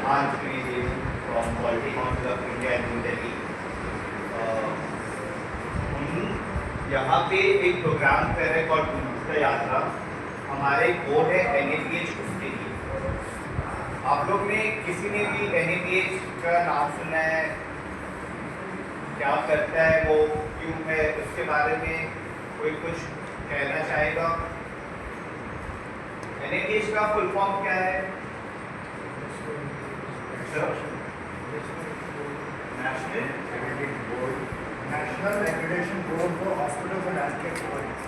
Hans Kridev from Quality Council of India in New Delhi. हम यहाँ पे एक प्रोग्राम कर रहे हैं कॉल गुणवत्ता यात्रा। हमारे बोर्ड है NABH, उसके लिए आप लोग ने किसी ने भी NABH का नाम सुना है? क्या करता है वो, क्यों है, उसके बारे में कोई कुछ कहना चाहेगा? NABH का फुल फॉर्म क्या है? National Accreditation Board for Hospitals and Healthcare Providers.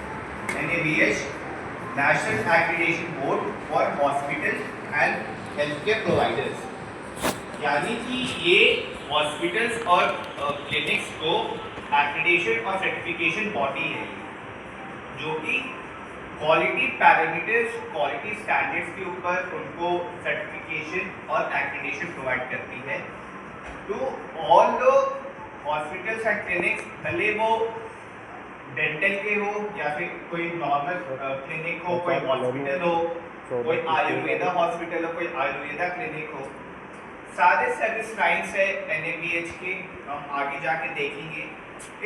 NABH, National Accreditation Board for Hospitals and Healthcare Providers। यानी कि ये हॉस्पिटल्स और क्लिनिक्स को एक्रेडिटेशन और सर्टिफिकेशन बॉडी है जो कि क्वालिटी पैरामीटर्स, क्वालिटी स्टैंडर्ड्स के ऊपर उनको सर्टिफिकेशन और एक्रेडिटेशन प्रोवाइड करती है to all the hospitals and clinics, भले वो डेंटल के हो या फिर कोई नॉर्मल क्लिनिक हो, कोई हॉस्पिटल हो, कोई आयुर्वेदा हॉस्पिटल हो, कोई आयुर्वेदा क्लिनिक हो। सारे सर्विस लाइन्स है NABH के, हम आगे जाके देखेंगे।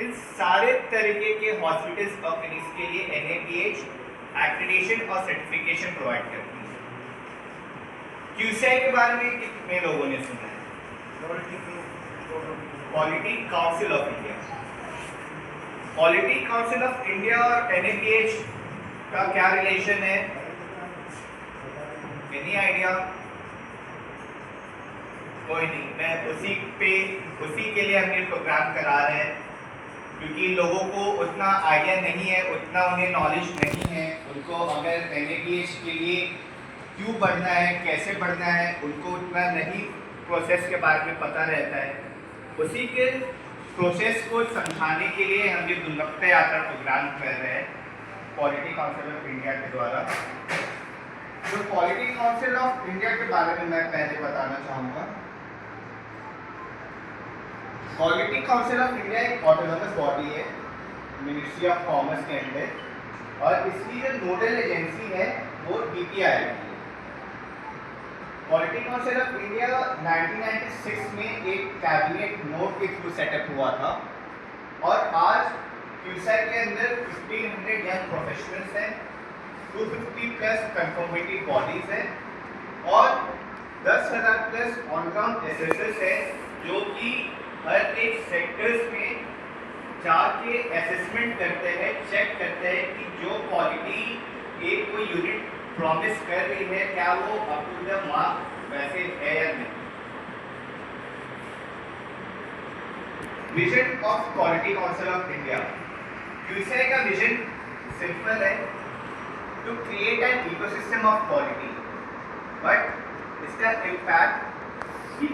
इन सारे तरीके के हॉस्पिटल्स और क्लिनिक्स के लिए NABH एक्रेडिटेशन और सर्टिफिकेशन प्रोवाइड करती है। QCI के बारे में कितने लोगों ने सुना है? Quality council of India. Quality council of India और NABH का क्या रिलेशन है? Any idea? कोई नहीं, मैं उसी के लिए हम ये प्रोग्राम करा रहे हैं क्योंकि लोगों को उतना आइडिया नहीं है, उतना उन्हें नॉलेज नहीं है। उनको अगर NABH के लिए क्यों पढ़ना है, कैसे पढ़ना है, उनको उतना नहीं प्रोसेस के बारे में पता रहता है। उसी के प्रोसेस को समझाने के लिए हम ये गुणवत्ता यात्रा प्रोग्राम कर रहे हैं क्वालिटी काउंसिल ऑफ इंडिया के द्वारा। तो क्वालिटी काउंसिल ऑफ इंडिया के बारे में मैं पहले बताना चाहूँगा। क्वालिटी काउंसिल ऑफ इंडिया एक ऑटोनोमस बॉडी है मिनिस्ट्री ऑफ कॉमर्स के अंदर, और इसकी जो नोडल एजेंसी है वो DPI है। क्वालिटी काउंसिल ऑफ इंडिया 1996 में एक कैबिनेट नोट के थ्रू सेटअप हुआ था, और आज QCI के अंदर 1500 यंग प्रोफेशनल्स हैं, 250 प्लस कंफर्मेटरी बॉडीज हैं, और 10,000 प्लस ऑन ग्राउंड SSS है जो कि हर एक सेक्टर्स में जाके असेसमेंट करते हैं, चेक करते हैं कि जो क्वालिटी एक कोई यूनिट प्रॉमिस कर रही है क्या वो अप टू द मार्क वैसे है या नहीं। Vision of quality council of India. QCI का विजन सिंपल है, to create an ecosystem of quality, but इसका इम्पैक्ट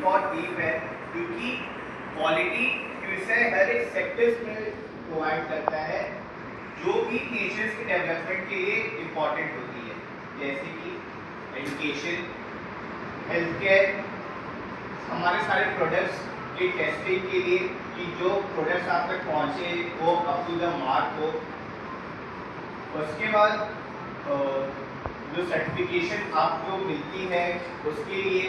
बहुत डीप है क्योंकि क्वालिटी QCI हर एक सेक्टर्स में प्रोवाइड करता है जो भी नेशंस के डेवलपमेंट के लिए इम्पॉर्टेंट होती है, जैसे कि एजुकेशन, हेल्थ केयर, हमारे सारे प्रोडक्ट्स के टेस्टिंग के लिए कि जो प्रोडक्ट्स आप तक पहुँचे वो अप टू द मार्क हो। उसके बाद जो सर्टिफिकेशन आपको मिलती है उसके लिए,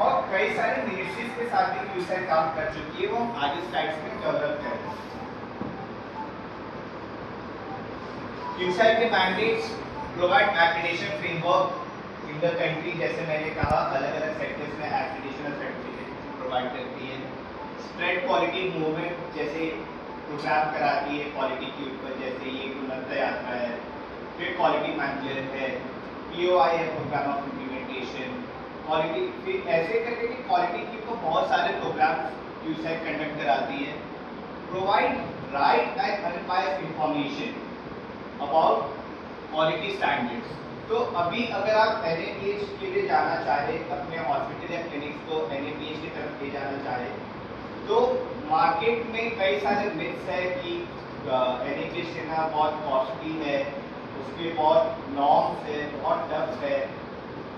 और कई सारे मिनिस्ट्रीज के साथ भी QCI काम कर चुकी है, वो आगे स्लाइड्स में कवर करेंगे। QCI के mandates provide accreditation framework in the country, जैसे मैंने कहा अलग अलग सेक्टर्स में एक्रेडिटेशन और सर्टिफिकेशन प्रोवाइड करती है। स्प्रेड क्वालिटी मूवमेंट जैसे प्रोग्राम कराती है क्वालिटी के ऊपर, जैसे ये गुणवत्ता यात्रा है, फिर क्वालिटी मैनेजर है, POI है प्रोग्राम ऑफ इम्प्लीमेंटेशन, क्वालिटी, फिर ऐसे करके कि क्वालिटी की तो बहुत सारे प्रोग्राम QCI कंडक्ट कराती है। Provide right and unbiased information about quality standards. तो अभी अगर आप NABH के लिए जाना चाहे, अपने हॉस्पिटल या क्लिनिक्स को NABH की तरफ ले जाना चाहे, तो मार्केट में कई सारे मिथ्स है कि NABH लेना बहुत कॉस्टली है, उसके बहुत नॉर्म्स है, बहुत टफ्स है,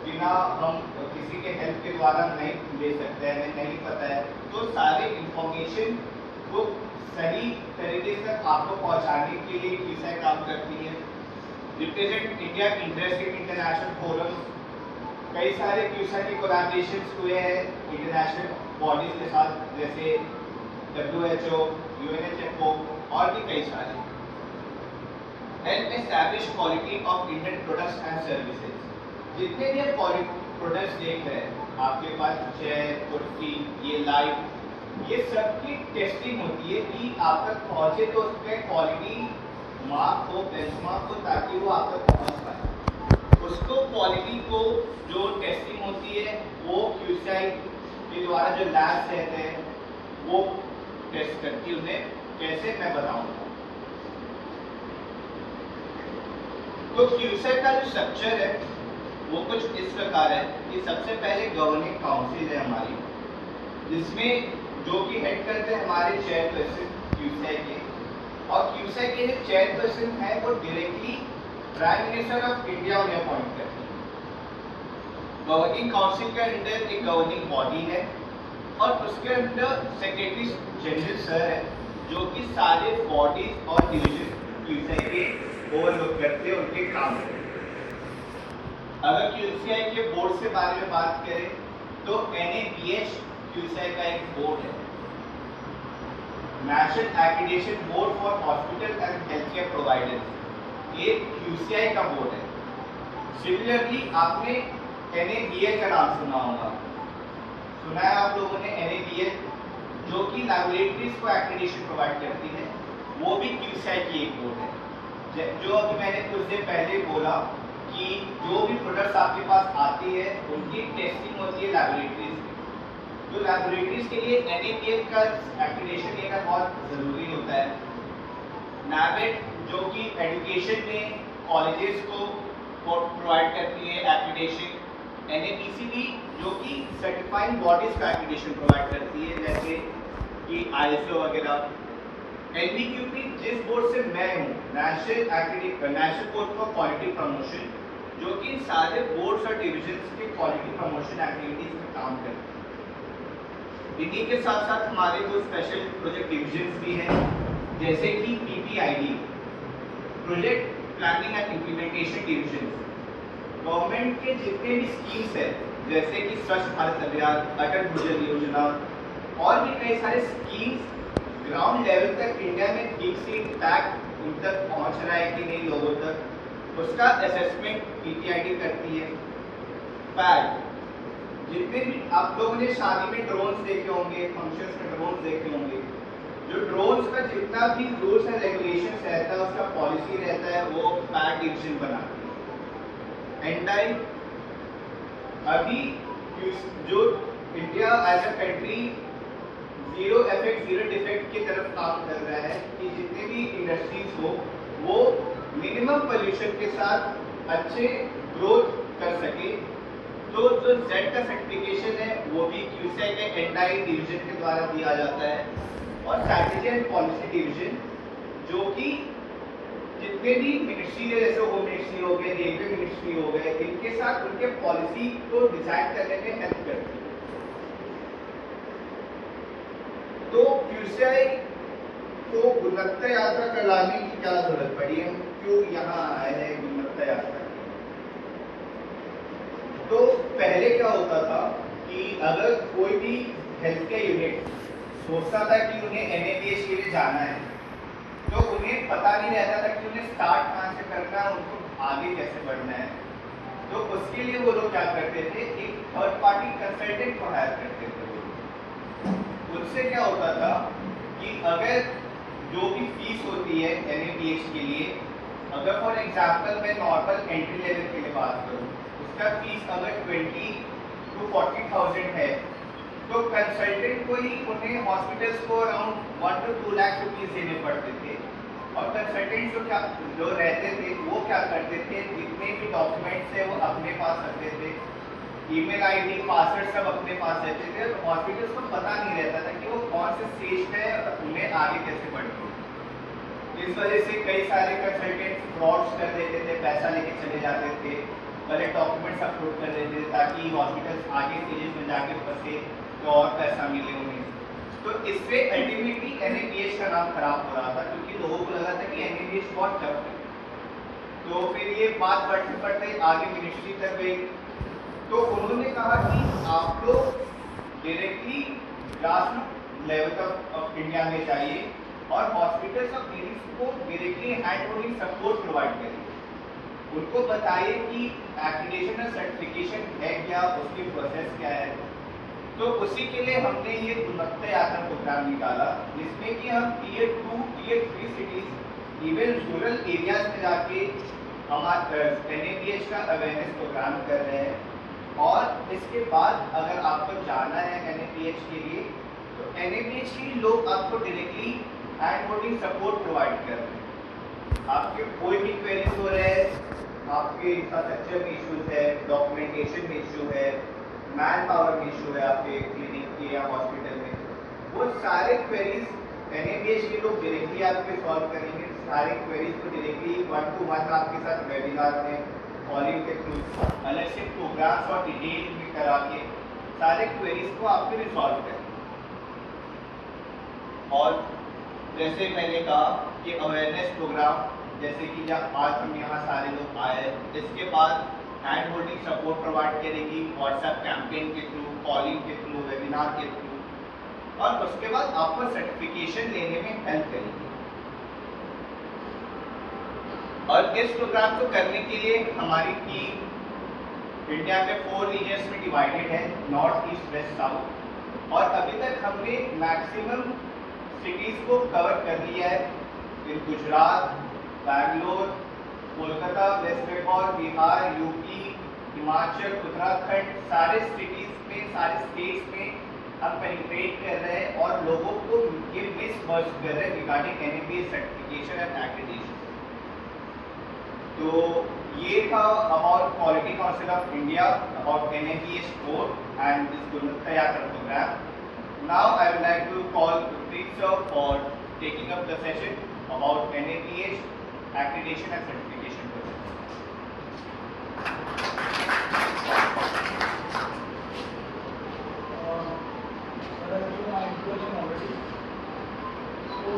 बिना हम किसी के हेल्प के द्वारा नहीं ले सकते हैं, नहीं पता है। तो सारे इंफॉर्मेशन को सही तरीके से आपको पहुंचाने के लिए QCI काम करती है। Represent India interest in international forums, कई सारे क्यूसा के कोलैबोरेशंस हुए हैं इंटरनेशनल बॉडीज के साथ, जैसे WHO, UNHFO और भी कई सारे। And establish quality of Indian products and services. जितने भी आप प्रोडक्ट्स देख रहे हैं, आपके पास चेयर, कुर्सी, ये लाइट, ये सब की टेस्टिंग होती है कि आप तक पहुंचे तो उसके क्वालिटी मार्क हो, बेंचमार्क हो, ताकि वो आप तक पहुंच पाए। उसको क्वालिटी को जो टेस्टिंग होती है वो QCI के द्वारा जो लैब्स रहते हैं वो टेस्ट करती है। उन्हें कैसे मैं बताऊंगा। तो QCI का जो स्ट्रक्चर है वो कुछ इस प्रकार है कि सबसे पहले गवर्निंग काउंसिल है हमारी, जिसमें जो कि हेड करते हैं हमारे चेयरपर्सन QCI के, और QCI के जो चेयरपर्सन है वो directly prime minister of India उन्हें अपॉइंट करते हैं। गवर्निंग काउंसिल के अंडर एक गवर्निंग बॉडी है और उसके अंदर सेक्रेटरी जनरल सर है, जो कि सारे बॉडीज और डिविजन QCI के ओवरलुक करते हैं, उनके काम करते हैं। अगर QCI के बोर्ड से बारे में बात करें तो NABH QCI का एक बोर्ड है, national accreditation board for hospital and health care providers, ये QCI का बोर्ड है। सिमिलरली आपने NABH का नाम सुना होगा, सुना है आप लोगों ने NABH, जो कि लैबोरेटरीज को एक्रीडिटेशन प्रोवाइड करती है, वो भी QCI की एक बोर्ड है। जो अभी मैंने कुछ देर पहले बोला कि जो भी प्रोडक्ट्स आपके पास आती है उनकी टेस्टिंग होती है लैबोरेटरीज में। तो लैबोरेटरीज के लिए NABH का एक्रीडिटेशन लेना बहुत ज़रूरी होता है। NABH जो कि एजुकेशन में कॉलेजेस को प्रोवाइड करती है एक्रीडिटेशन, NABC भी जो कि सर्टिफाइंग बॉडीज का एक्रीडिटेशन प्रोवाइड करती है, जैसे कि ISO वगैरह। NBQP जिस बोर्ड से मैं हूँ, national board for quality promotion, जो कि सारे बोर्ड्स और डिविजन्स के क्वालिटी प्रमोशन एक्टिविटीज में काम करते हैं। इन्हीं के साथ साथ हमारे जो स्पेशल प्रोजेक्ट डिविजन्स भी हैं, जैसे कि PPID, project planning and implementation division. Government के जितने भी स्कीम्स हैं, जैसे कि स्वच्छ भारत अभियान, अटल भूजल योजना और भी कई सारे स्कीम्स ग्राउंड लेवल तक इंडिया में ठीक से इम्पैक्ट उन तक पहुंच रहा है कि नहीं लोगों तक, उसका असेसमेंट PPID करती है। पैड, जितने भी आप लोगों ने शादी में ड्रोन्स देखे होंगे, फंक्शंस में ड्रोन्स देखे होंगे, जो ड्रोन्स का जितना भी रूल्स एंड रेगुलेशंस रहता है, उसका पॉलिसी रहता है, वो पैड डिवीजन बनाती है। एंड अभी जो India as a country zero effect zero defect की तरफ काम कर रहा है कि जितने भी इंडस्ट्रीज हो वो मिनिमम पोल्यूशन के साथ अच्छे ग्रोथ कर सके। तो जो Z का सर्टिफिकेशन है वो भी QCI के NI डिवीजन के द्वारा दिया जाता है, और स्ट्रैटेजी एंड पॉलिसी डिवीजन जो कि जितने भी मिनिस्ट्री है, जैसे होम मिनिस्ट्री हो गए, रेलवे मिनिस्ट्री हो गए, इनके साथ उनके पॉलिसी को डिसाइड करने में हेल्प करती है। तो QCI को गुणवत्ता यात्रा चलाने की क्या जरूरत पड़ी है, क्यों यहाँ आए हैं गुणवत्ता यात्रा? तो पहले क्या होता था कि अगर कोई भी हेल्थ केयर यूनिट सोचता था कि उन्हें NABH के लिए जाना है, तो उन्हें पता नहीं रहता था कि उन्हें स्टार्ट कहाँ से करना है, उनको आगे कैसे बढ़ना है। तो उसके लिए वो लोग क्या करते थे, एक थर्ड पार्टी कंसल्टेंट को हायर करते थे। उससे क्या होता था कि अगर जो भी फीस होती है NABH के लिए, अगर फॉर एग्जांपल मैं नॉर्मल एंट्री लेवल के लिए बात करूं, उसका फीस अगर 20 to 40,000 है, तो कंसल्टेंट को ही उन्हें हॉस्पिटल्स को अराउंड 1 to 2 लाख रुपीस देने पड़ते थे। और कंसल्टेंट जो रहते थे वो क्या करते थे, जितने भी डॉक्यूमेंट्स है वो अपने पास रखते थे, ईमेल ID, पासवर्ड सब अपने पास रहते थे। हॉस्पिटल्स को पता नहीं रहता था कि वो कौन से स्टेज पे है और उन्हें आगे कैसे बढ़ना है। इस वजह से कई सारे कंसल्टेंट फ्रॉड्स कर देते थे, पैसा लेके चले जाते थे, गलत डॉक्यूमेंट्स अपलोड कर देते थे ताकि हॉस्पिटल्स आगे स्टेजेस में जाके फंसे तो और पैसा मिले उन्हें। तो इससे अल्टीमेटली NABH का नाम खराब हो रहा था, क्योंकि लोगों को लगा था कि NABH बहुत टफ है। तो फिर ये बात बढ़ते बढ़ते आगे मिनिस्ट्री तक गई। तो तो उन्होंने कहा कि आप लोग directly grass root level of India में जाइए और हॉस्पिटल्स और क्लिनिक्स को directly hand holding support provide करिए। उनको बताइए कि एक्रीडेशन और सर्टिफिकेशन है क्या, उसकी प्रोसेस क्या है। तो उसी के लिए हमने ये गुणवत्ता यात्रा प्रोग्राम निकाला, जिसमें कि हम tier 2, tier 3 cities, even rural areas में जाके हमारा NABH का अवेयरनेस प्रोग्राम कर रहे हैं। और इसके बाद अगर आपको जाना है NABH के लिए, तो NABH के लोग आपको directly hand holding support provide कर रहे हैं। आपके कोई भी क्वेरीज हो रहे हैं, आपके इंफ्रास्ट्रक्चर में इश्यूज है, डॉक्यूमेंटेशन में इशू है, मैन पावर में इशू है आपके क्लिनिक के या हॉस्पिटल में, वो सारे क्वेरीज NABH के लोग डायरेक्टली आपके सॉल्व करेंगे। सारे क्वेरीज को डायरेक्टली 1-to-1 आपके साथ वेबिनार में, कॉलिंग के थ्रू, अलग से प्रोग्राम्स और डिटेल में करा के सारे क्वेरीज को आपके रिजॉल्व करें। और जैसे मैंने कहा कि अवेयरनेस प्रोग्राम, जैसे कि जब आज हम यहाँ सारे लोग आए, इसके बाद हैंड होल्डिंग सपोर्ट प्रोवाइड करेगी व्हाट्सएप कैंपेन के थ्रू, कॉलिंग के थ्रू, वेबिनार के थ्रू, और उसके बाद आपको सर्टिफिकेशन लेने में हेल्प करेगी। और इस प्रोग्राम को करने के लिए हमारी टीम इंडिया में 4 रीजन्स में डिवाइडेड है, नॉर्थ, ईस्ट, वेस्ट, साउथ। और अभी तक हमने मैक्सिमम सिटीज को कवर कर लिया है। इन गुजरात, बैंगलोर, कोलकाता, वेस्ट बंगाल, बिहार, यूपी, हिमाचल, उत्तराखंड, सारे सिटीज में, सारे स्टेट्स में हम पेनिट्रेट कर रहे हैं और लोगों को ये मिस मर्ज कर रहे हैं regarding NABH certification and accreditation. तो ये था about quality council of India, about NABH code and this गुणवत्ता यात्रा programme. Now I would like to call Preet sir for taking up the session about NABH accreditation and certification process.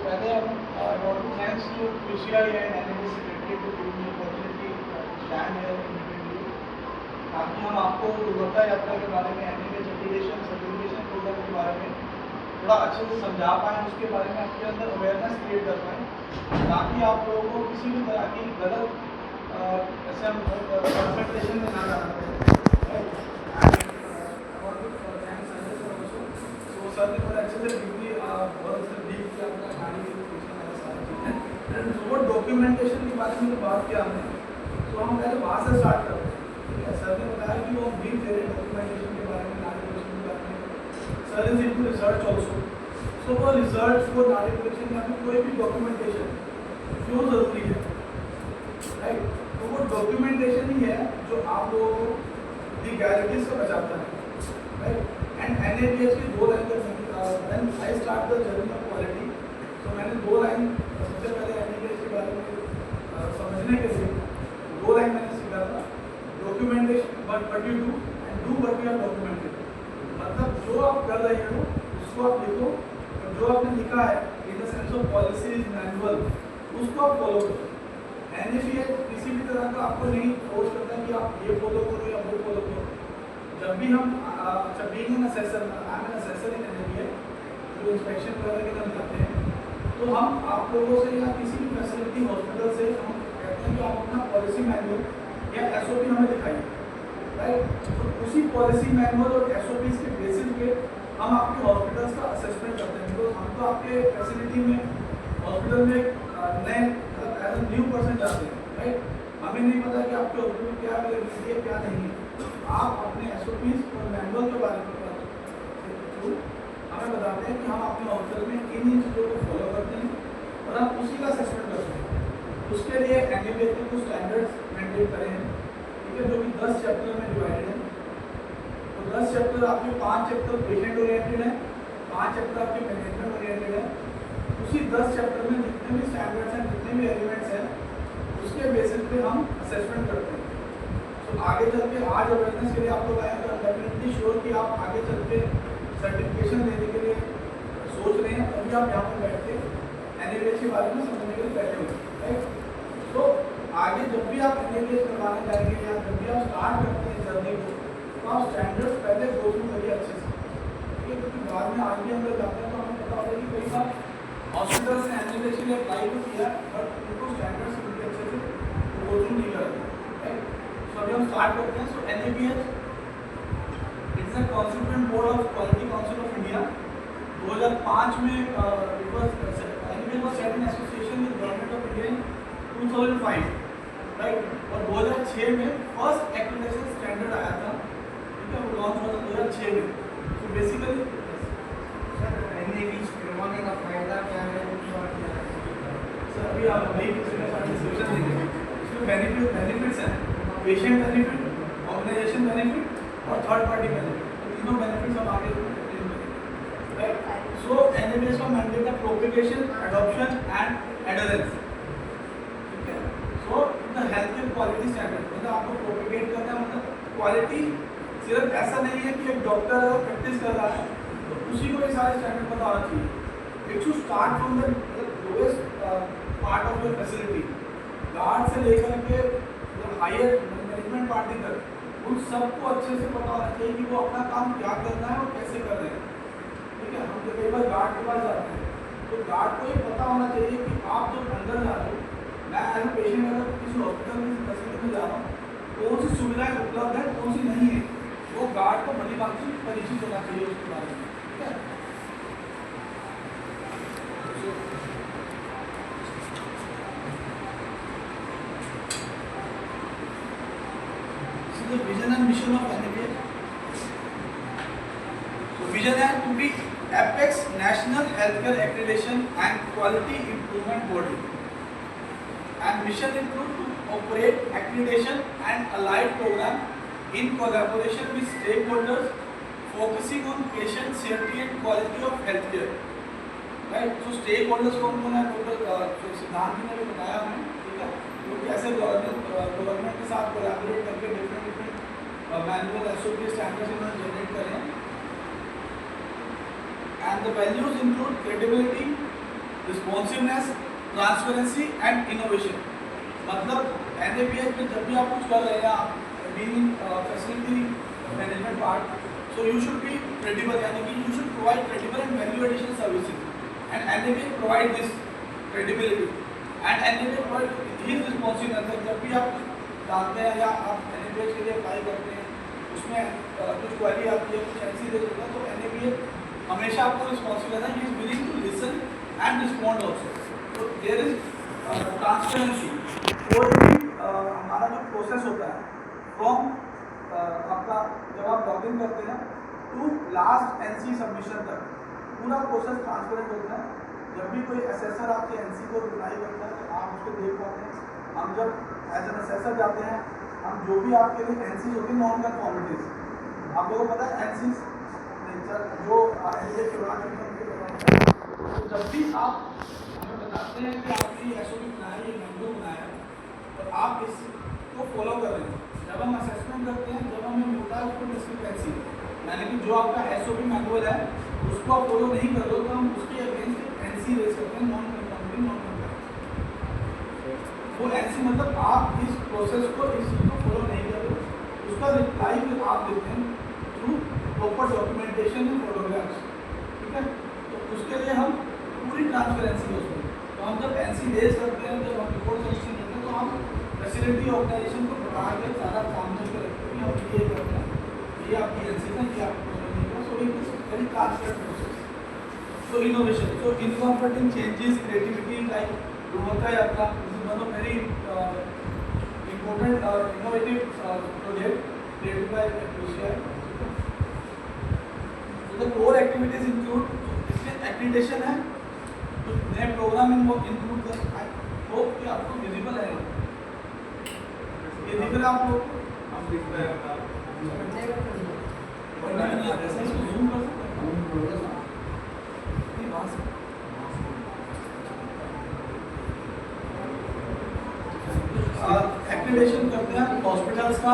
पहले I want to thanks to QCI and NABH secretary to give me opportunity to stand here in between you, ताकि हम आपको गुणवत्ता यात्रा के बारे में, NABH accreditation certification program के बारे में थोड़ा अच्छे से समझा पाएँ, उसके बारे में आपके अंदर अवेयरनेस क्रिएट कर पाएँ, ताकि आप लोगों को किसी भी तरह की गलत ऐसे हम कंसल्टेशन में ना जाना पड़े। तो सर ने बड़े अच्छे से डीपली बहुत अच्छे डीप किया अपना कहानी वो डॉक्यूमेंटेशन के बारे में बात किया हमने, तो हम पहले वहाँ से स्टार्ट करते हैं। सर ने बताया कि वो ब्रीफ दे रहे डॉक्यूमेंटेशन के बारे में, नार्कोटिक्स के बारे में। Sir is into research also, so वो रिसर्च, वो नार्कोटिक्स या फिर कोई भी डॉक्यूमेंटेशन क्यों ज़रूरी है, राइट? तो वो डॉक्यूमेंटेशन ही है जो आप लोगों को लीगैलिटीज से बचाता है, राइट? एंड NABH की 2 line when I start the journey of quality, तो मैंने 2 लाइन सबसे पहले NABH के बारे में समझने के लिए 2 लाइन मैंने सीखा था, documentation what you do and do what you are documented. मतलब जो आप कर रहे हो उसको आप लिखो, और जो आपने लिखा है in the sense of policies, manual, उसको आप फॉलो करो। NABH किसी भी तरह का आपको नहीं फोर्स करता कि आप ये फॉलो करो या वो फॉलो करो। जब भी हम being an assessor, I am an assessor in NABH, जो इंस्पेक्शन वगैरह के लिए जाते हैं, तो हम आप लोगों से या किसी भी फैसिलिटी हॉस्पिटल से हम कहते हैं कि आप अपना पॉलिसी मैनुअल या SOP हमें दिखाइए, राइट? तो उसी पॉलिसी मैनुअल और SOPs के बेसिस पे हम आपके हॉस्पिटल्स का असेसमेंट करते हैं। तो हम तो आपके फैसिलिटी में, हॉस्पिटल में नए एज ए न्यू पर्सन जाते हैं, राइट? हमें नहीं पता कि आपके हॉस्पिटल में क्या अवेलेबिलिटी है, क्या नहीं है। आप अपने SOPs और मैनुअल के बारे में हमें बताते हैं कि हम अपने हॉस्पिटल में इन चीज़ों को फॉलो करते हैं और हम उसी का असेसमेंट करते हैं। उसके लिए NABH ने कुछ स्टैंडर्ड्स मेंटेन करे हैं, ठीक है, जो कि 10 चैप्टर में डिवाइडेड है। तो 10 चैप्टर आपके 5 चैप्टर पेशेंट ओरिएंटेड है, 5 चैप्टर आपके मैनेजमेंट ओरिएंटेड है। उसी 10 चैप्टर में जितने भी स्टैंडर्ड्स हैं, जितने भी एलिमेंट्स हैं, उसके बेसिस पे हम असेसमेंट करते हैं। तो आगे चल के आज अवेयरनेस के लिए आप लोग आए, तो डेफिनेटली श्योर कि आप आगे चल के सर्टिफिकेशन देने के लिए सोच रहे हैं, तभी आप यहाँ पर बैठ के NABH के बारे में समझने के लिए बैठे हुए, राइट? तो आगे जब भी आप NABH करवाने जाएंगे या जब भी आप स्टार्ट करते हैं जर्नी को, तो तो आप स्टैंडर्ड्स पहले गो थ्रू करिए अच्छे से, ठीक है, क्योंकि बाद में आगे हम लोग जाते हैं तो हमें पता होता है कि कई बार हॉस्पिटल्स ने एनएबीएच के लिए अप्लाई तो किया बट उनको स्टैंडर्ड्स उनके अच्छे से गो थ्रू नहीं कर रहे, राइट। सो अभी हम स्टार्ट करते हैं। So NABH it's a constituent board of quality council of India. 2005 में NABH was set in association with government of India in 2005, right. और 2006 में फर्स्ट एक्रेडिटेशन स्टैंडर्ड आया था, ठीक है, वो लॉन्च हुआ था 2006 में। तो बेसिकली सर एनएबीएच करवाने का फायदा क्या है? सर अभी आप नई डिस्कशन देंगे, इसमें बेनिफिट्स हैं, पेशेंट बेनिफिट, ऑर्गेनाइजेशन बेनिफिट और थर्ड पार्टी बेनिफिट, तो तीनों बेनिफिट्स हम आगे राइट। सो एनएबीएच का मैंडेट है प्रोपेगेशन, एडॉप्शन एंड एडहेरेंस, ठीक है। So the health care quality standard, मतलब आपको प्रोपेगेट करना है, मतलब क्वालिटी सिर्फ ऐसा नहीं है कि एक डॉक्टर अगर प्रैक्टिस कर रहा है तो उसी को ये सारे स्टैंडर्ड पता होना चाहिए। It should start from the lowest part of your facility, guard से लेकर के हायर मैनेजमेंट पार्टी तक उन सबको अच्छे से पता होना चाहिए कि वो अपना काम क्या करना है और कैसे कर रहे हैं, ठीक है। हम कई बार गार्ड के पास जाते हैं तो गार्ड को ये पता होना चाहिए कि आप जब अंदर जा रहे हो, मैं एज ए पेशेंट अगर किसी हॉस्पिटल में फैसिलिटी में जा रहा हूँ, कौन सी सुविधाएं उपलब्ध है कौन सी नहीं है, वो गार्ड को भली भांति परिचित होना चाहिए उसके बारे में, ठीक है। The vision and mission of NABH. So vision है to be apex national healthcare accreditation and quality improvement body. And mission include to operate accreditation and allied program in collaboration with stakeholders, focusing on patient safety and quality of healthcare. Right? So stakeholders कौन-कौन है? Total सिद्धांत ने भी बताया हमें, ठीक है। तो कैसे गवर्नमेंट के साथ कोलैबोरेट करके डिफरेंट मैनुअल एसओपी स्टैंडर्ड्स इन्होंने जनरेट करें। And the values include credibility, responsiveness, transparency and innovation. मतलब एनएबीएच में जब भी आप कुछ कर रहे हैं, being facility management part, so you should be credible, यानी कि you should provide credible and value addition services, and NABH provide this credibility and NABH provide his responsiveness. जब भी आप डालते हैं या आप एनएबीएच के लिए अप्लाई करते हैं, उसमें कुछ क्वेरी आती है, कुछ एनसी दे देता है, तो एनएबीएच हमेशा आपको रिस्पॉन्सिबल है, he is willing to listen and respond also. तो देयर इज ट्रांसपेरेंसी। कोई भी हमारा जो प्रोसेस होता है फ्रॉम आपका जब आप लॉग इन करते हैं टू लास्ट एनसी सबमिशन तक, पूरा प्रोसेस ट्रांसपेरेंट होता है। जब भी कोई असेसर आपके एनसी को रिप्लाई करता है तो आप उसको देख पाते हैं। हम जब एज एन असेसर जाते हैं, हम जो भी आपके लिए एनसी होती है नॉन कन्फॉर्मिटीज, आप लोगों को पता है एनसी जो एनसीएच करवा चुके हैं उनके करवाना। तो जब भी आप हमें बताते हैं कि आपने ये एसओपी बनाया, ये मैनुअल बनाया और आप इसको फॉलो कर रहे हैं, जब हम असेसमेंट करते हैं, जब हमें मिलता है उसको डिस्क्रिपेंसी, यानी कि जो आपका एसओपी मैनुअल है उसको आप फॉलो नहीं कर रहे हो, तो हम उसके अगेंस्ट एनसी रेज करते हैं, नॉन कन्फॉर्मिंग नॉन कन्फॉर्मिंग। वो एनसी मतलब आप इस प्रोसेस को, इस चीज़ को फॉलो नहीं कर रहे, उसका रिप्लाई फिर आप देते हैं through proper documentation and photographs, ठीक है। तो उसके लिए हम पूरी ट्रांसपेरेंसी है उसमें। तो हम जब एनसी रेज करते हैं, जब हम रिपोर्ट सबमिशन करते हैं, तो हम फैसिलिटी ऑर्गेनाइजेशन को बता के सारा सामने पे रखते हैं, हम ये करते हैं, ये आपकी एनसी है, ये आपको so it is very transparent process. So innovation, so incorporating changes, creativity, like जो होता है आपका, this is one of very important innovative project created by Acacia. So the core activities include, इसमें accreditation है, तो नए प्रोग्राम इंक्लूड कर, I hope कि आपको विजिबल है, ये दिख रहा है आप लोग, हम दिख रहा है और नहीं आता है, इसको जूम कर सकते हैं। एक्टिवेशन करते हैं हॉस्पिटल्स का,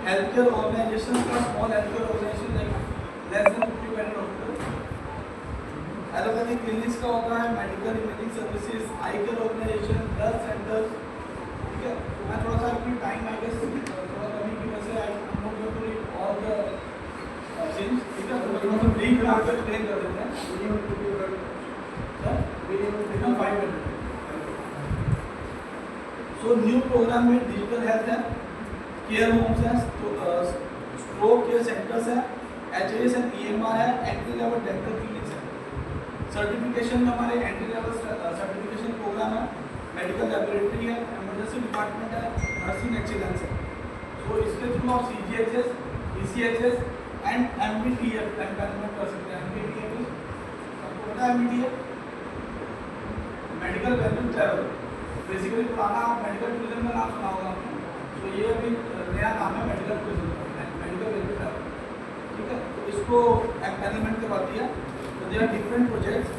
हेल्थ केयर ऑर्गेनाइजेशन का, small health care organisation like less than 50 bed hospital, allopathic clinics का होता है, medical imaging services, eye care organisation, blood centres, ठीक है। मैं थोड़ा सा अपनी टाइम आई गेस थोड़ा कमी की वजह से I am not going to read all the इसका मतलब ब्रीफ में आपको एक्सप्लेन कर देते हैं। मिनिमम 500। सो न्यू प्रोग्राम में डिजिटल हेल्थ है, केयर होम्स है, स्ट्रोक केयर सेंटर्स है, HIS एंड EMR है, एंट्री लेवल डेंटल क्लिनिक्स है। सर्टिफिकेशन में हमारे एंट्री लेवल सर्टिफिकेशन प्रोग्राम है, मेडिकल लैबोरेटरी है, इमरजेंसी डिपार्टमेंट है, नर्सिंग एक्सीलेंस है। तो इसके थ्रू आप CGHS, ECHS and MBTF empanelment कर सकते हैं। MBTF आपको पता है MBTF? Medical value travel. Basically पुराना मेडिकल टूरिज्म का नाम सुना होगा आपने, तो ये अभी नया नाम है मेडिकल टूरिज्म का, मेडिकल वैल्यू ट्रैवल। ठीक है, तो इसको एम्पैनलमेंट करवाती है। तो there are different projects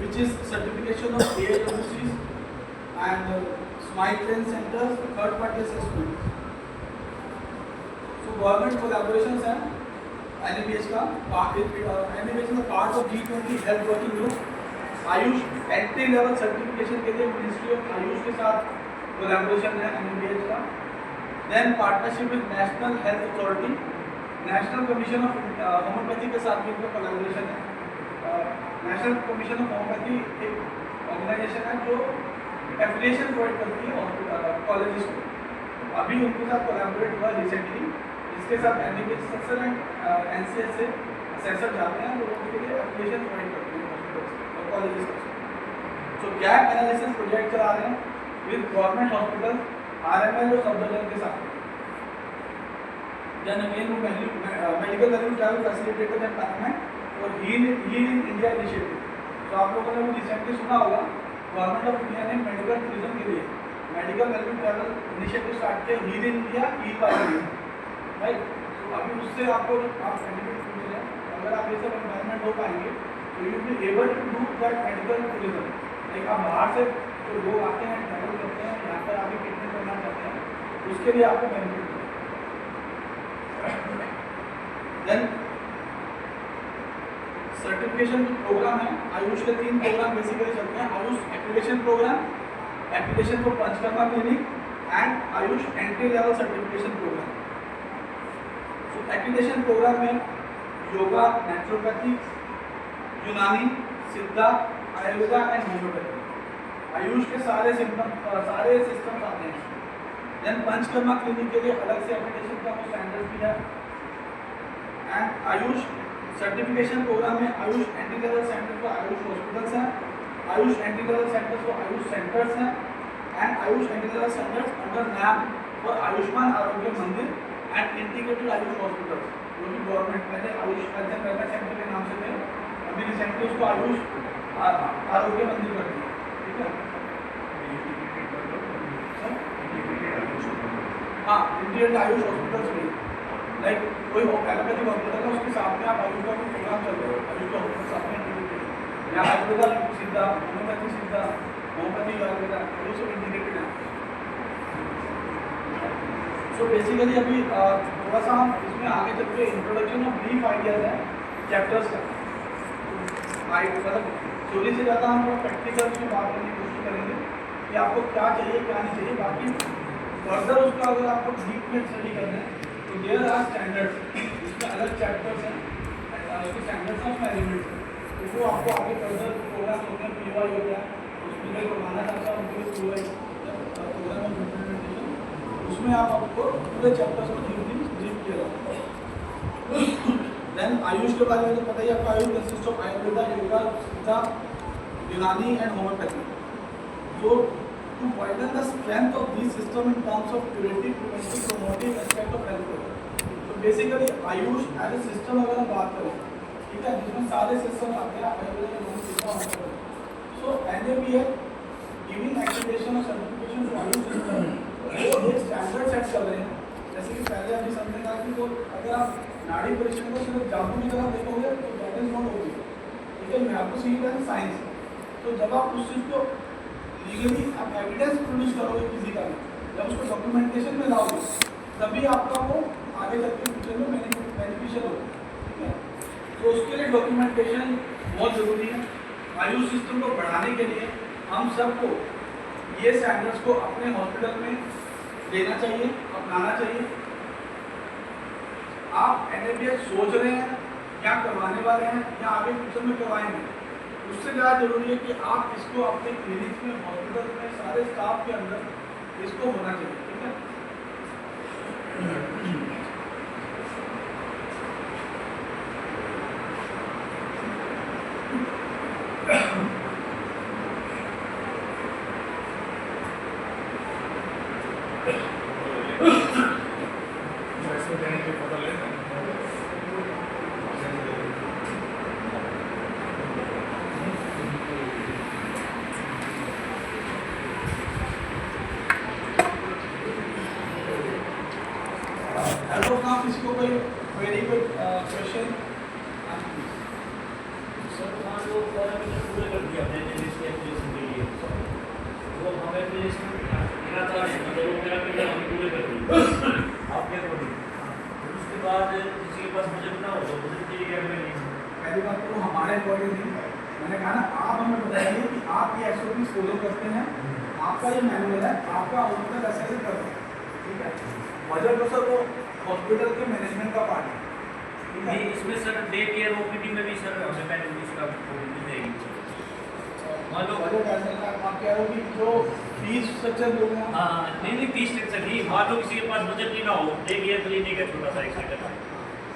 which is certification of AHWCs and smile train centres, third party assessment. So government collaborations है NABH का NABH का part of G20 health working group. Ayush entry level certification के लिए ministry of Ayush के साथ collaboration है NABH का। Then partnership with national health authority, national commission of homeopathy के साथ भी इनका कोलैबोरेशन है। नेशनल कमीशन ऑफ होम्योपैथी एक ऑर्गेनाइजेशन है जो एफिलिएशन प्रोवाइड करती है कॉलेजेस को। अभी उनके साथ कोलैबोरेट हुआ रिसेंटली, इसके साथ NABH स्ट्रक्चर एंड NCS से असेसर जाते हैं, लोगों के लिए एप्लीकेशन प्रोवाइड करते हैं हॉस्पिटल्स और कॉलेजेस। तो गैप एनालिसिस प्रोजेक्ट चला रहे हैं विद गवर्नमेंट हॉस्पिटल, RML और सफदरजंग के साथ। Then again medical value travel facilitated empanelment और हील इन इंडिया इनिशिएटिव। तो आप लोगों ने वो रिसेंटली सुना होगा, गवर्नमेंट ऑफ इंडिया ने मेडिकल टूरिज्म के लिए medical value travel initiative start किया, heal in India, heal by India, right. तो अभी उससे आपको आप बेनिफिट पूछ रहे हैं, अगर आप ये सब एनवायरनमेंट हो पाएंगे तो you be able to do that medical tourism. Like आप बाहर से जो लोग आते हैं, ट्रैवल करते हैं, यहाँ पर आके ट्रीटमेंट करना चाहते हैं, उसके लिए आपको बेनिफिट मिलेगा। देन सर्टिफिकेशन जो प्रोग्राम है, आयुष के 3 प्रोग्राम बेसिकली चलते हैं। Ayush activation programme, application for panchakarma clinic and Ayush entry level certification programme. तो एक्टिवेशन प्रोग्राम में योगा, नेचुरोपैथी, यूनानी, सिद्धा, आयुर्वेदा एंड होम्योपैथी, आयुष के सारे सिस्टम्स आते हैं। देन पंचकर्मा क्लिनिक के लिए अलग से एक्टिवेशन का स्टैंडर्ड भी है। एंड आयुष सर्टिफिकेशन प्रोग्राम में Ayush entry level center for Ayush hospitals हैं, Ayush entry level centers for Ayush centers हैं and Ayush entry level centers under NAM for Ayushman Arogya Mandir and integrated Ayush hospitals, जो कि गवर्नमेंट पहले Ayush health and wellness centre के नाम से थे, अभी रिसेंटली उसको आयुष आरोग्य मंदिर कर दिया। ठीक है, हाँ, इंटीग्रेटेड आयुष हॉस्पिटल्स भी, लाइक कोई एलोपैथिक हॉस्पिटल है, उसके साथ में आप आयुष का कोई प्रोग्राम चल रहे हो, आयुष का हॉस्पिटल साथ में इंटीग्रेटेड, या आयुर्वेदा सिद्धा, होम्योपैथी सिद्धा, होम्योपैथी आयुर्वेदा, ये सब इंटीग्रेटेड है। सो बेसिकली अभी थोड़ा सा हम इसमें आगे चल के इंट्रोडक्शन ऑफ ब्रीफ आइडियाज है चैप्टर्स का, मतलब थ्योरी से ज़्यादा हम प्रैक्टिकल में बात करने की कोशिश करेंगे कि आपको क्या चाहिए क्या नहीं चाहिए। बाकी फर्दर उसका अगर आपको डीप में स्टडी करना है तो देयर आर स्टैंडर्ड्स, इसमें अलग चैप्टर्स हैं, उसके स्टैंडर्ड्स हैं, उसमें एलिमेंट्स हैं, तो वो आपको आगे फर्दर प्रोग्राम होते हैं, PY हो गया, उसमें जो करवाना चाहता है उनके लिए PY प्रोग्राम ऑफ इम्प्लीमेंटेशन, उसमें आपको पूरे चैप्टर्स को डीप किया जाता है। देन आयुष के बारे में तो पता ही आपको, आयुष कंसिस्ट ऑफ आयुर्वेदा, योगा, सिद्धा, यूनानी and homeopathy. So to widen the strength of these system in terms of curative, preventive, promotive aspect of health care. So basically Ayush as a system अगर हम बात करें, ठीक है, जिसमें सारे सिस्टम आते हैं, आयुर्वेदा, योगा, सिद्धा, homeopathy. So NABH giving accreditation और certification to आयुष system, वो एक स्टैंडर्ड सेट कर रहे हैं। जैसे कि पहले अभी समझने का कि वो अगर आप नाड़ी परीक्षण को सिर्फ जादू की तरह देखोगे तो दैट इज नॉट ओके, ठीक है, you have to see it as science. तो जब आप उस चीज़ को लीगली आप एविडेंस प्रोड्यूस करोगे फिजिकली, जब उसको डॉक्यूमेंटेशन में लाओगे, तभी आपका वो आगे चल के फ्यूचर में बेनिफिशियल होगा, ठीक है। तो उसके लिए डॉक्यूमेंटेशन बहुत ज़रूरी है। आयुष सिस्टम को बढ़ाने के लिए हम सबको ये स्टैंडर्ड्स को अपने हॉस्पिटल में लेना चाहिए, अपनाना चाहिए। आप NABH सोच रहे हैं या करवाने वाले हैं या आगे फ्यूचर में करवाएंगे, उससे ज़्यादा जरूरी है कि आप इसको अपने क्लिनिक में, हॉस्पिटल में, सारे स्टाफ के अंदर इसको होना चाहिए। ठीक है, वैसे देने की फोटो ले हेलो, आप किसी को कोई क्वेरी, कोई क्वेश्चन? सर मान लो पैरामीटर पूरे कर दिया हमने जिस एप्लीकेशन के लिए, वो हम एप्लीकेशन लगातार है, मतलब वो पैरामीटर हमने पूरे कर दिए आपके अकॉर्डिंग। उसके बाद किसी के पास बजट ना हो तो बजट के लिए क्या करेंगे? पहली बात तो हमारे अकॉर्डिंग नहीं, मैंने कहा ना, आप हमें बताइए कि आप ये SOP फॉलो करते हैं, आपका ये मैनुअल है, आपका हॉस्पिटल ऐसे ही करते हैं। ठीक है, बजट तो सर वो हॉस्पिटल के मैनेजमेंट का पार्ट है। ठीक है, नहीं, इसमें सर डे केयर ओपीडी में भी सर हमें पहले उसका मिल जाएगी। मान लो बजट ऐसे का आप कह रहे हो कि जो फीस स्ट्रक्चर बोल रहे हैं आप, हाँ नहीं फीस स्ट्रक्चर नहीं, मान लो किसी के पास बजट नहीं ना हो, डे केयर क्लिनिक है छोटा सा एक सेकंड,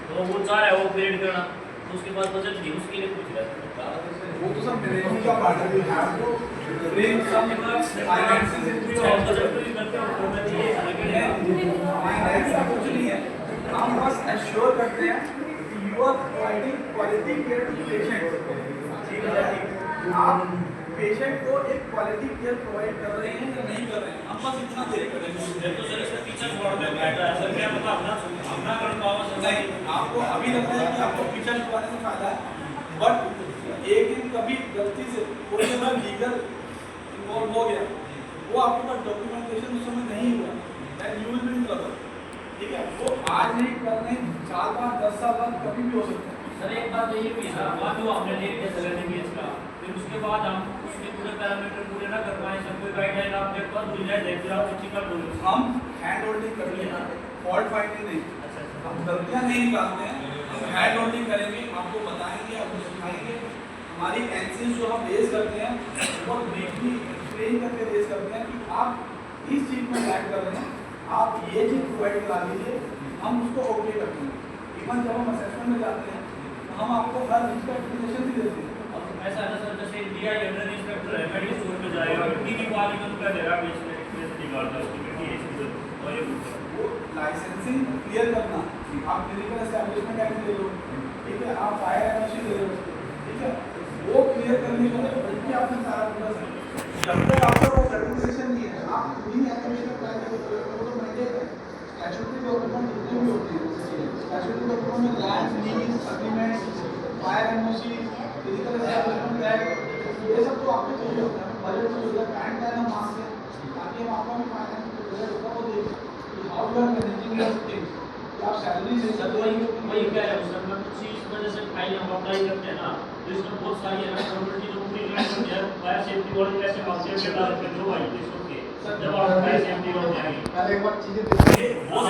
तो वो चाह रहा है वो पेड करना, तो उसके पास बजट नहीं, उसके लिए पूछ रहा है। वो तो सब मैनेजमेंट का पार्ट है। You have to bring some finances into your budget hospital. तो करते हो तो मैं ये ऐसा कुछ नहीं है, हम बस एश्योर करते हैं कि you are providing quality care to patient. ठीक है, आप पेशेंट को एक क्वालिटी केयर प्रोवाइड कर रहे हैं या नहीं कर रहे हैं, हम बस इतना देख कर रहे हैं। तो सर इसका फीचर मॉडल में बैठ रहा है सर, क्या मतलब अपना कर पाओ सर? नहीं, आपको अभी लगता है कि आपको फीचर छुपाने से फायदा है, बट एक दिन कभी गलती से कोई अगर लीगल इन्वॉल्व हो गया, वो आपके पास डॉक्यूमेंटेशन उस समय नहीं हुआ, that you will be in trouble. ठीक है, वो आज नहीं, कल नहीं, 4 5 10 साल बाद कभी भी हो सकता है। सर एक बात ये भी है, मान लो हमने ले लिया सेलेक्ट केस का, फिर उसके बाद हम उसके पूरे पैरामीटर पूरे ना कर पाए, सब कोई गाइडलाइन आपके पास भूल जाए, फिर आप अच्छी कर बोलो। हम हैंड होल्डिंग करेंगे ना, फॉल्ट फाइंडिंग नहीं, अच्छा अच्छा हम गलतियां नहीं निकालते हैं, हम हैंड होल्डिंग करेंगे, आपको बताएंगे, आपको सिखाएंगे। हमारी एनसीज जो हम रेज करते हैं वो ब्रीफली एक्सप्लेन करके रेज करते हैं कि आप इस चीज़ में लैग कर रहे हैं, आप ये चीज़ प्रोवाइड करा दीजिए, हम उसको ओके कर देंगे। इवन जब हम असेसमेंट में जाते हैं तो हम आपको हर चीज़ का एक्सप्लेनेशन भी देते हैं। अब ऐसा है ना सर, जैसे इंडिया जनरल इंस्पेक्टर है, मेडिकल स्टोर पे जाएगा, कितनी क्वालिटी का देगा, बेचने कैसे निकालता है उसकी कितनी है इसकी और ये वो लाइसेंसिंग क्लियर करना, आप क्लिनिकल एस्टैब्लिशमेंट एक्ट ले लो, ठीक है, आप फायर एनओसी ले लो, ठीक है, वो क्लियर करने के लिए बल्कि आपने सारा पूरा सब, जब तक आपका वो सर्टिफिकेशन नहीं है, आप खुद ही एप्लीकेशन अप्लाई करोगे, वो तो मैंडेट है। स्टैट्यूटरी डॉक्यूमेंट जितने भी होते हैं, स्टैट्यूटरी डॉक्यूमेंट में land lease agreement, fire NOC, physical establishment act, ये सब तो आपको चाहिए होता है। बजट चाहिए होता है, पैन कार्ड हम मांगते हैं ताकि हम आपका भी फाइनेंस बजट होता है वो देखें कि how you are managing your things, आप सैलरी से सर वही कह रहा हूँ सर, मैं कुछ इस वजह से फाइल हम अप्लाई करते हैं ना, तो इसमें बहुत सारी है ना प्रॉपर्टी जो पूरी क्लास होती है, फायर सेफ्टी वाले कैसे मांगते हैं बेटा दो भाई इसके जब आप फायर सेफ्टी हो जाएगी पहले एक बार चीजें वो